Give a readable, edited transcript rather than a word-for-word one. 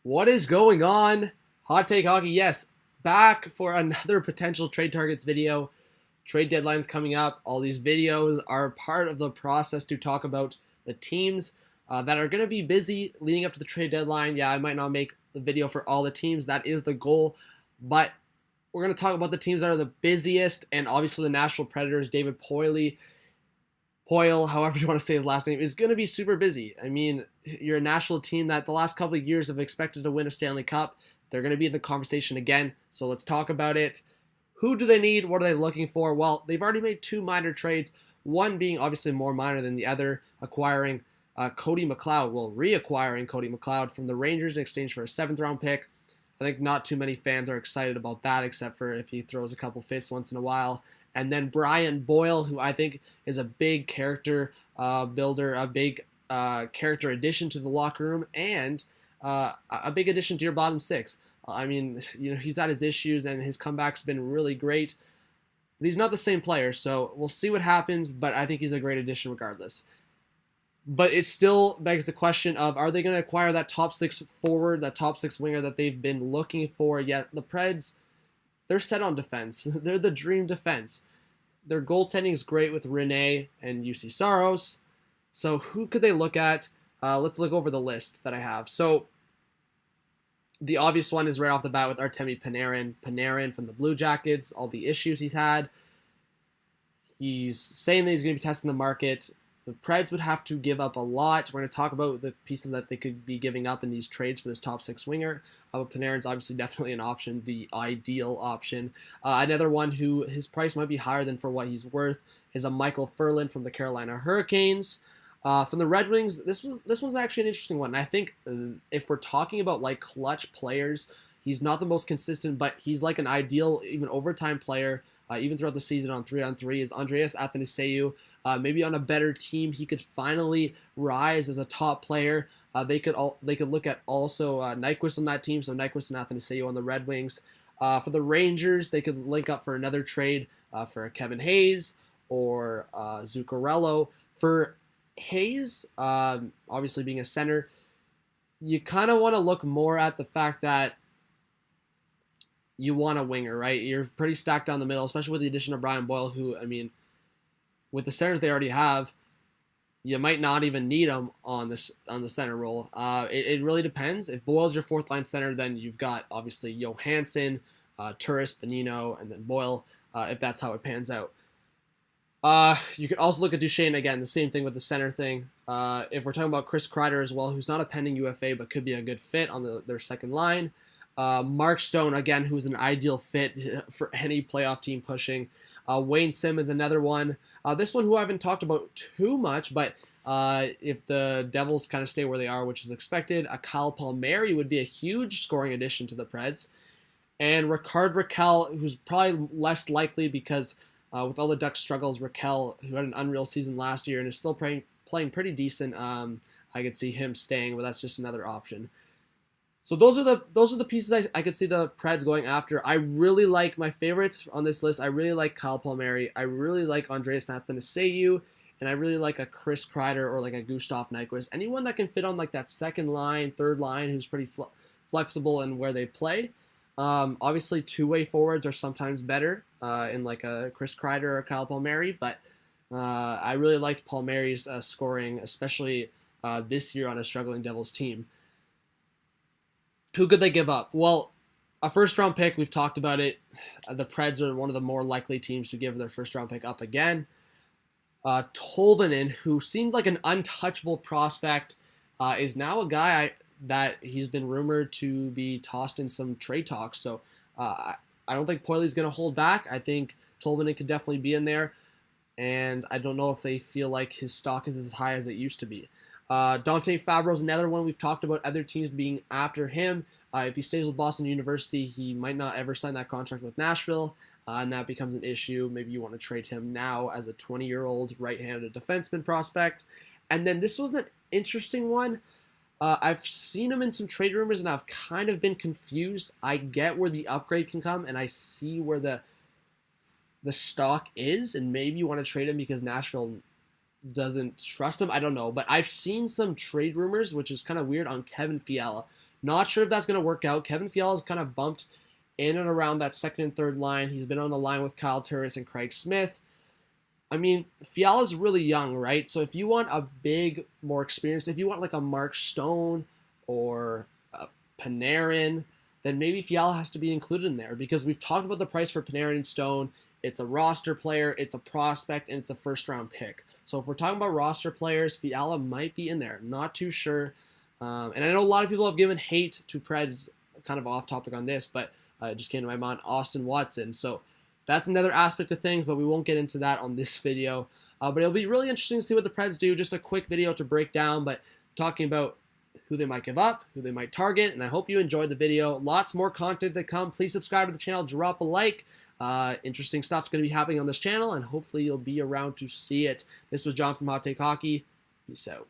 What is going on? Hot Take Hockey, yes, back for another potential trade targets video. Trade deadlines coming up. All these videos are part of the process to talk about the teams that are going to be busy leading up to the trade deadline. Yeah, I might not make the video for all the teams. That is the goal. But we're going to talk about the teams that are the busiest, and obviously the Nashville Predators, David Poile, however you want to say his last name, is going to be super busy. I mean, you're a national team that the last couple of years have expected to win a Stanley Cup. They're going to be in the conversation again, so let's talk about it. Who do they need? What are they looking for? Well, they've already made two minor trades, one being obviously more minor than the other, acquiring Cody McLeod, reacquiring Cody McLeod from the Rangers in exchange for a 7th-round pick. I think not too many fans are excited about that, except for if he throws a couple fists once in a while. And then Brian Boyle, who I think is a big character builder, a big character addition to the locker room, and a big addition to your bottom six. I mean, he's had his issues, and his comeback's been really great. But he's not the same player, so we'll see what happens, but I think he's a great addition regardless. But it still begs the question of, are they going to acquire that top six forward, that top six winger that they've been looking for? Yet the Preds, they're set on defense. They're the dream defense. Their goaltending is great with Rene and UC Saros. So who could they look at? Let's look over the list that I have. So the obvious one is right off the bat with Artemi Panarin. Panarin from the Blue Jackets, all the issues he's had. He's saying that he's going to be testing the market. The Preds would have to give up a lot. We're going to talk about the pieces that they could be giving up in these trades for this top six winger. But Panarin's obviously definitely an option, the ideal option. Another one who his price might be higher than for what he's worth is a Michael Furlan from the Carolina Hurricanes. From the Red Wings, this one's actually an interesting one. And I think if we're talking about like clutch players, he's not the most consistent, but he's like an ideal, even overtime player, even throughout the season on 3-on-3, is Andreas Athanasiou. Maybe on a better team, he could finally rise as a top player. They could look at also Nyquist on that team, so Nyquist and Athanasiou on the Red Wings. For the Rangers, they could link up for another trade for Kevin Hayes or Zuccarello. For Hayes, obviously being a center, you kind of want to look more at the fact that you want a winger, right? You're pretty stacked down the middle, especially with the addition of Brian Boyle, who, I mean, with the centers they already have, you might not even need them on the center role. It really depends. If Boyle's your fourth line center, then you've got obviously Johansson, Turris, Bonino, and then Boyle, if that's how it pans out. You could also look at Duchesne again, the same thing with the center thing. If we're talking about Chris Kreider as well, who's not a pending UFA but could be a good fit on their second line. Mark Stone, again, who's an ideal fit for any playoff team pushing. Wayne Simmons, another one. This one who I haven't talked about too much, but if the Devils kind of stay where they are, which is expected, a Kyle Palmieri would be a huge scoring addition to the Preds. And Rickard Rakell, who's probably less likely because with all the Ducks struggles, Rakell, who had an unreal season last year and is still playing pretty decent, I could see him staying, but that's just another option. So those are the pieces I could see the Preds going after. I really like my favorites on this list. I really like Kyle Palmieri. I really like Andreas Athanasiou, and I really like a Chris Kreider or like a Gustav Nyquist. Anyone that can fit on like that second line, third line, who's pretty flexible in where they play. Obviously, two-way forwards are sometimes better in like a Chris Kreider or Kyle Palmieri, but I really liked Palmieri's scoring, especially this year on a struggling Devils team. Who could they give up? Well, a first-round pick, we've talked about it. The Preds are one of the more likely teams to give their first-round pick up again. Tolvanen, who seemed like an untouchable prospect, is now a guy that he's been rumored to be tossed in some trade talks. So I don't think Poilie's going to hold back. I think Tolvanen could definitely be in there. And I don't know if they feel like his stock is as high as it used to be. Dante Fabro's another one. We've talked about other teams being after him. If he stays with Boston University, he might not ever sign that contract with Nashville, and that becomes an issue. Maybe you want to trade him now as a 20-year-old right-handed defenseman prospect. And then this was an interesting one. I've seen him in some trade rumors, and I've kind of been confused. I get where the upgrade can come, and I see where the stock is, and maybe you want to trade him because Nashville doesn't trust him. I don't know, but I've seen some trade rumors, which is kind of weird, on Kevin Fiala. Not sure if that's going to work out. Kevin Fiala is kind of bumped in and around that second and third line. He's been on the line with Kyle Turris and Craig Smith. I mean, Fiala's really young, right? So if you want a big, more experienced, if you want like a Mark Stone or a Panarin, then maybe Fiala has to be included in there, because we've talked about the price for Panarin and Stone. It's a roster player, it's a prospect, and it's a first-round pick. So if we're talking about roster players, Fiala might be in there. Not too sure. And I know a lot of people have given hate to Preds, kind of off topic on this, but it just came to my mind, Austin Watson. So that's another aspect of things, but we won't get into that on this video. But it'll be really interesting to see what the Preds do. Just a quick video to break down, but talking about who they might give up, who they might target, and I hope you enjoyed the video. Lots more content to come. Please subscribe to the channel, drop a like. Interesting stuff's going to be happening on this channel, and hopefully you'll be around to see it. This was John from Hot Take Hockey. Peace out.